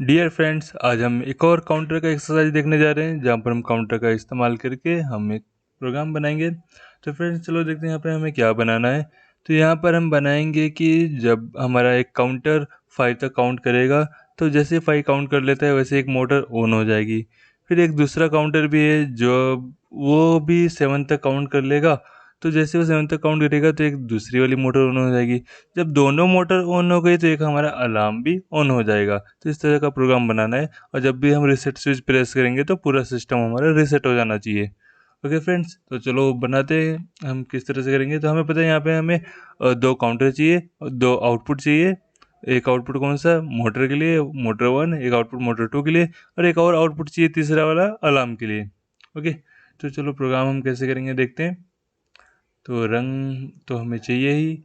Dear friends, आज हम एक और काउंटर का एक्सरसाइज देखने जा रहे हैं जहाँ पर हम काउंटर का इस्तेमाल करके हम एक प्रोग्राम बनाएंगे। तो फ्रेंड्स चलो देखते हैं यहाँ पे हमें क्या बनाना है। तो यहाँ पर हम बनाएंगे कि जब हमारा एक काउंटर 5 तक काउंट करेगा तो जैसे 5 काउंट कर लेता है वैसे एक मोटर ऑन हो जाएगी। फिर एक दूसरा काउंटर भी है जो वो भी 7 तक काउंट कर लेगा, तो जैसे वो 7 तक काउंट करेगा तो एक दूसरी वाली मोटर ऑन हो जाएगी। जब दोनों मोटर ऑन हो गई तो एक हमारा अलार्म भी ऑन हो जाएगा। तो इस तरह का प्रोग्राम बनाना है और जब भी हम रीसेट स्विच प्रेस करेंगे तो पूरा सिस्टम हमारा रीसेट हो जाना चाहिए। ओके फ्रेंड्स, तो चलो बनाते हैं। हम किस तरह से करेंगे, तो हमें पता है यहाँ पे हमें दो काउंटर चाहिए और दो आउटपुट चाहिए। एक आउटपुट कौन सा, मोटर के लिए, मोटर 1, एक आउटपुट मोटर 2 के लिए, और एक और आउटपुट चाहिए तीसरा वाला अलार्म के लिए। ओके, तो चलो प्रोग्राम हम कैसे करेंगे देखते हैं। तो रंग तो हमें चाहिए ही।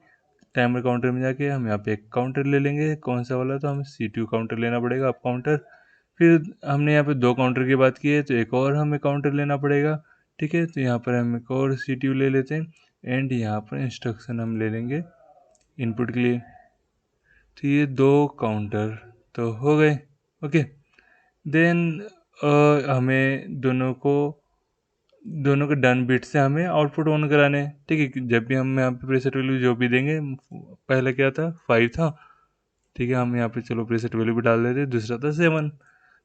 टाइमर काउंटर में जाके हम यहाँ पे एक काउंटर ले लेंगे। कौन सा वाला, तो हमें CPU काउंटर लेना पड़ेगा, अप काउंटर। फिर हमने यहाँ पे दो काउंटर की बात की है तो एक और हमें काउंटर लेना पड़ेगा। ठीक है, तो यहाँ पर हम एक और CPU ले लेते हैं एंड यहाँ पर इंस्ट्रक्शन हम ले लेंगे इनपुट के लिए। तो ये दो काउंटर तो हो गए। ओके, देन हमें दोनों के डन बिट से हमें आउटपुट ऑन कराने हैं। ठीक है, जब भी हम यहाँ पे प्रीसेट वैल्यू जो भी देंगे, पहले क्या था 5 था। ठीक है, हम यहाँ पे चलो प्रीसेट वैल्यू भी डाल देते हैं, दूसरा था 7।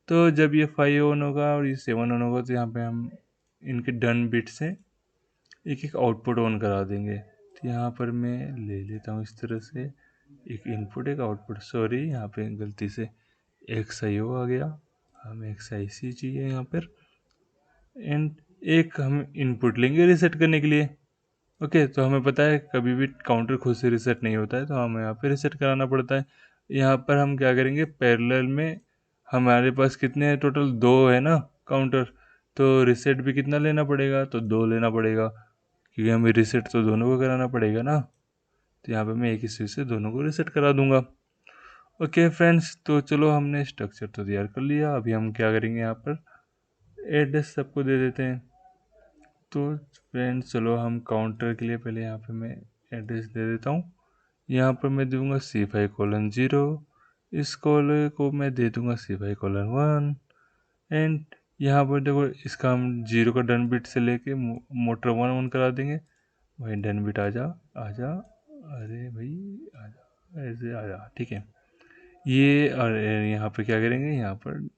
तो जब ये 5 ऑन होगा और ये 7 ऑन होगा तो यहाँ पे हम इनके डन बिट से एक एक आउटपुट ऑन करा देंगे। तो यहाँ पर मैं ले लेता हूँ इस तरह से एक इनपुट एक आउटपुट। सॉरी, यहाँ पे गलती से XIO आ गया, हमें XIC चाहिए यहाँ पर। एंड एक हम इनपुट लेंगे रीसेट करने के लिए। ओके, तो हमें पता है कभी भी काउंटर खुद से रीसेट नहीं होता है, तो हमें यहाँ पे रीसेट कराना पड़ता है। यहाँ पर हम क्या करेंगे, पैरेलल में हमारे पास कितने हैं, टोटल 2 है ना काउंटर। तो रीसेट भी कितना लेना पड़ेगा, तो 2 लेना पड़ेगा, क्योंकि हमें रीसेट तो दोनों को कराना पड़ेगा ना। तो यहाँ पे मैं एक ही स्विच से दोनों को रीसेट करा दूंगा। ओके फ्रेंड्स, तो चलो हमने स्ट्रक्चर तो तैयार कर लिया। अभी हम क्या करेंगे, यहाँ पर एड्रेस सबको दे देते हैं। तो फ्रेंड्स चलो हम काउंटर के लिए पहले यहाँ पे मैं एड्रेस दे देता हूँ। यहाँ पर मैं दूंगा C5:0। इस कॉलर को मैं दे दूंगा C5:1। एंड यहाँ पर देखो, इसका हम 0 का डन बिट से लेके मोटर 1 ऑन करा देंगे। भाई डन बिट आ जा, आ जा, अरे भाई आ जा, ऐसे आ जा। ठीक है, ये और यहाँ पे क्या करेंगे, यहाँ पर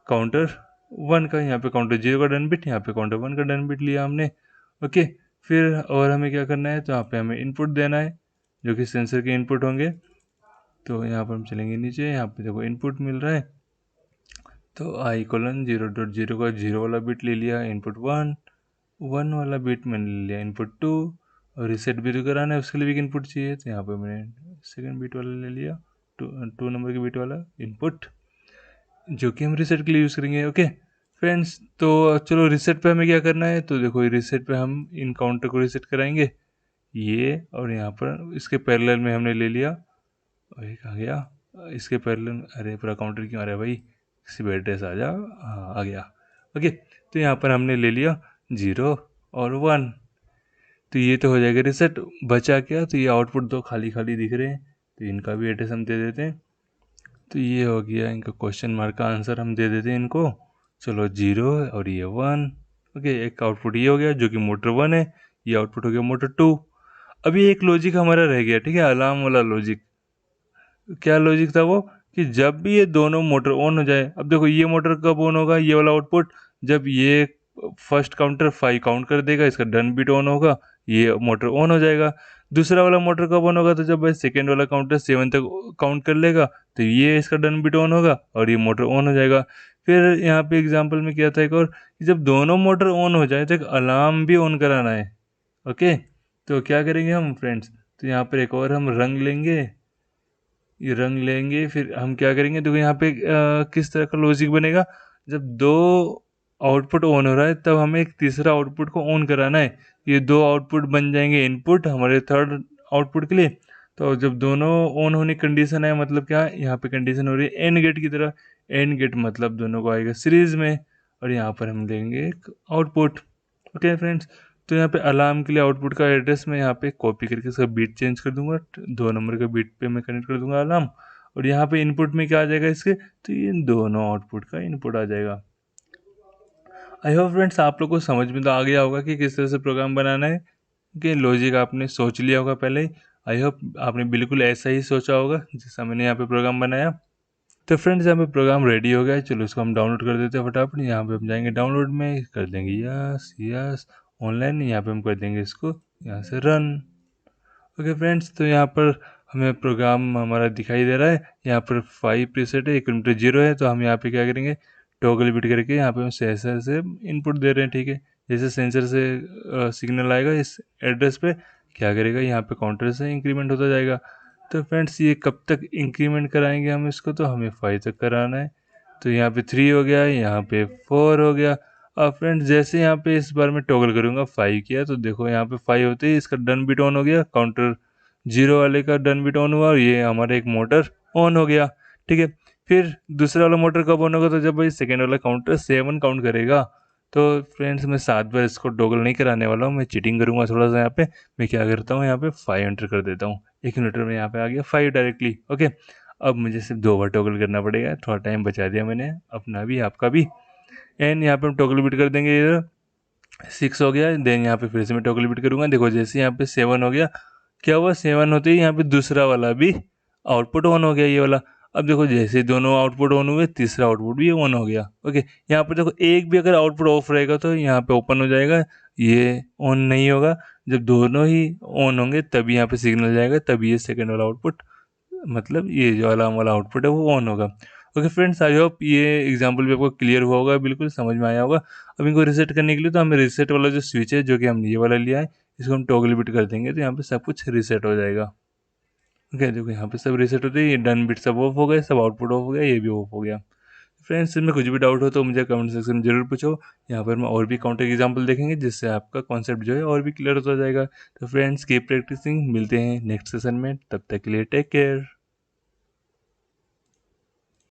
काउंटर 1 का, यहाँ पे काउंटर 0 का डन बिट, यहाँ पे काउंटर 1 का डन बिट लिया हमने। ओके, फिर और हमें क्या करना है, तो यहाँ पे हमें इनपुट देना है जो कि सेंसर के इनपुट होंगे। तो यहाँ पर हम चलेंगे नीचे, यहाँ पे देखो इनपुट मिल रहा है। तो I:0.0 का 0 वाला बिट ले लिया इनपुट 1, 1 वाला बिट मैंने ले लिया इनपुट 2, और रीसेट भी तो कराना है, उसके लिए भी इनपुट चाहिए। तो यहाँ पर मैंने सेकेंड बिट वाला ले लिया, 2 नंबर के बिट वाला इनपुट, जो कि हम रीसेट के लिए यूज़ करेंगे। ओके फ्रेंड्स, तो चलो रीसेट पे हमें क्या करना है, तो देखो रीसेट पे हम इन काउंटर को रीसेट कराएंगे ये, और यहाँ पर इसके पैरेलल में हमने ले लिया, और एक आ गया इसके पैरेलल। अरे पूरा काउंटर क्यों आ रहा है भाई, किसी भी एड्रेस आ जा। हाँ आ गया। ओके, तो यहाँ पर हमने ले लिया 0 और 1। तो ये तो हो जाएगा रीसेट। बचा क्या, तो ये आउटपुट दो खाली खाली दिख रहे हैं, तो इनका भी एड्रेस हम दे देते हैं। तो ये हो गया इनका क्वेश्चन मार्क का आंसर, हम दे देते हैं इनको। चलो 0 और ये 1। ओके, एक आउटपुट ये हो गया जो कि मोटर 1 है, ये आउटपुट हो गया मोटर 2। अभी एक लॉजिक हमारा रह गया, ठीक है, अलार्म वाला लॉजिक। क्या लॉजिक था वो, कि जब भी ये दोनों मोटर ऑन हो जाए। अब देखो ये मोटर कब ऑन होगा, ये वाला आउटपुट, जब ये फर्स्ट काउंटर 5 काउंट कर देगा, इसका डन बिट ऑन होगा, ये मोटर ऑन हो जाएगा। दूसरा वाला मोटर कब ऑन होगा, तो जब भाई सेकेंड वाला काउंटर 7 तक काउंट कर लेगा, तो ये इसका डन बिट ऑन होगा और ये मोटर ऑन हो जाएगा। फिर यहाँ पे एग्जाम्पल में किया था एक और, कि जब दोनों मोटर ऑन हो जाए तो एक अलार्म भी ऑन कराना है। ओके, तो क्या करेंगे हम फ्रेंड्स, तो यहाँ पर एक और हम रंग लेंगे, ये रंग लेंगे। फिर हम क्या करेंगे, देखो यहाँ पे किस तरह का लॉजिक बनेगा, जब दो आउटपुट ऑन हो रहा है तब हमें एक तीसरा आउटपुट को ऑन कराना है। ये दो आउटपुट बन जाएंगे इनपुट हमारे थर्ड आउटपुट के लिए। तो जब दोनों ऑन होने की कंडीशन है, मतलब क्या, यहाँ पे कंडीशन हो रही है एंड गेट की तरह। एंड गेट मतलब दोनों को आएगा सीरीज में, और यहाँ पर हम लेंगे एक आउटपुट। ओके फ्रेंड्स, तो यहाँ पे अलार्म के लिए आउटपुट का एड्रेस मैं यहाँ पे कॉपी करके इसका बीट चेंज कर दूंगा, 2 नंबर का बीट पे मैं कनेक्ट कर दूंगा अलार्म, और यहाँ पे इनपुट में क्या आ जाएगा इसके, तो ये दोनों आउटपुट का इनपुट आ जाएगा। आई होप फ्रेंड्स आप लोग को समझ में तो आ गया होगा कि किस तरह से प्रोग्राम बनाना है, कि लॉजिक आपने सोच लिया होगा पहले ही। आई होप आपने बिल्कुल ऐसा ही सोचा होगा जैसा मैंने यहाँ पे प्रोग्राम बनाया। तो फ्रेंड्स यहाँ पे प्रोग्राम रेडी हो गया है, चलो इसको हम डाउनलोड कर देते हैं फटाफट। यहाँ पे हम जाएंगे डाउनलोड में, कर देंगे यस यस ऑनलाइन, यहाँ पे हम कर देंगे इसको यहाँ से रन। ओके फ्रेंड्स, तो यहाँ पर हमें प्रोग्राम हमारा दिखाई दे रहा है। यहाँ पर 5 प्रीसेट है, 1 0 है, तो हम यहाँ पे क्या करेंगे, टॉगल बिट करके यहाँ पे हम सेंसर से इनपुट दे रहे हैं, ठीक है। जैसे सेंसर से सिग्नल आएगा इस एड्रेस पे, क्या करेगा, यहाँ पे काउंटर से इंक्रीमेंट होता जाएगा। तो फ्रेंड्स ये कब तक इंक्रीमेंट कराएंगे हम इसको, तो हमें 5 तक कराना है। तो यहाँ पे 3 हो गया, यहाँ पे 4 हो गया। अब फ्रेंड्स जैसे यहाँ पे इस बार मैं टॉगल करूँगा 5 किया, तो देखो यहाँ पे 5 होते ही इसका डन बिट ऑन हो गया, काउंटर 0 वाले का डन बिट ऑन हुआ और ये हमारा एक मोटर ऑन हो गया, ठीक है। फिर दूसरा वाला मोटर कब ऑन होगा, तो जब भाई सेकेंड वाला काउंटर 7 काउंट करेगा। तो फ्रेंड्स मैं 7 बार इसको टॉगल नहीं कराने वाला हूँ, मैं चीटिंग करूँगा थोड़ा सा। यहाँ पे मैं क्या करता हूँ, यहाँ पे 5 एंटर कर देता हूँ, 1 मिनट में यहाँ पे आ गया 5 डायरेक्टली। ओके, अब मुझे सिर्फ 2 बार टॉगल करना पड़ेगा, थोड़ा टाइम बचा दिया मैंने अपना भी आपका भी। एंड यहाँ पे हम टॉगल बिट कर देंगे, इधर 6 हो गया। देन यहाँ पे फिर से मैं टॉगल बिट करूँगा, देखो जैसे यहाँ पे 7 हो गया, क्या हुआ, 7 होते ही यहाँ पे दूसरा वाला भी आउटपुट ऑन हो गया, ये वाला। अब देखो जैसे दोनों आउटपुट ऑन हुए, तीसरा आउटपुट भी ऑन हो गया। ओके, यहाँ पर देखो एक भी अगर आउटपुट ऑफ रहेगा तो यहाँ पे ओपन हो जाएगा, ये ऑन नहीं होगा। जब दोनों ही ऑन होंगे तभी यहाँ पे सिग्नल जाएगा, तभी ये सेकेंड वाला आउटपुट, मतलब ये जो वाला आउटपुट है वो ऑन होगा। ओके फ्रेंड्स, आई होप ये एग्जांपल भी आपको क्लियर हुआ होगा, बिल्कुल समझ में आया होगा। अब इनको रीसेट करने के लिए तो हमें रीसेट वाला जो स्विच है, जो कि हमने ये वाला लिया है, इसको हम टॉगल बिट कर देंगे, तो यहाँ पे सब कुछ रीसेट हो जाएगा। ओके, देखो यहाँ पे सब रीसेट होते हैं, ये डन बिट सब ऑफ हो गए, सब आउटपुट ऑफ हो गया, ये भी ऑफ हो गया। फ्रेंड्स इसमें कुछ भी डाउट हो तो मुझे कमेंट सेक्शन में जरूर पूछो, यहाँ पर मैं और भी काउंटर एग्जाम्पल देखेंगे जिससे आपका कॉन्सेप्ट जो है और भी क्लियर होता जाएगा। तो फ्रेंड्स कीप प्रैक्टिसिंग, मिलते हैं नेक्स्ट सेशन में, तब तक के लिए टेक केयर।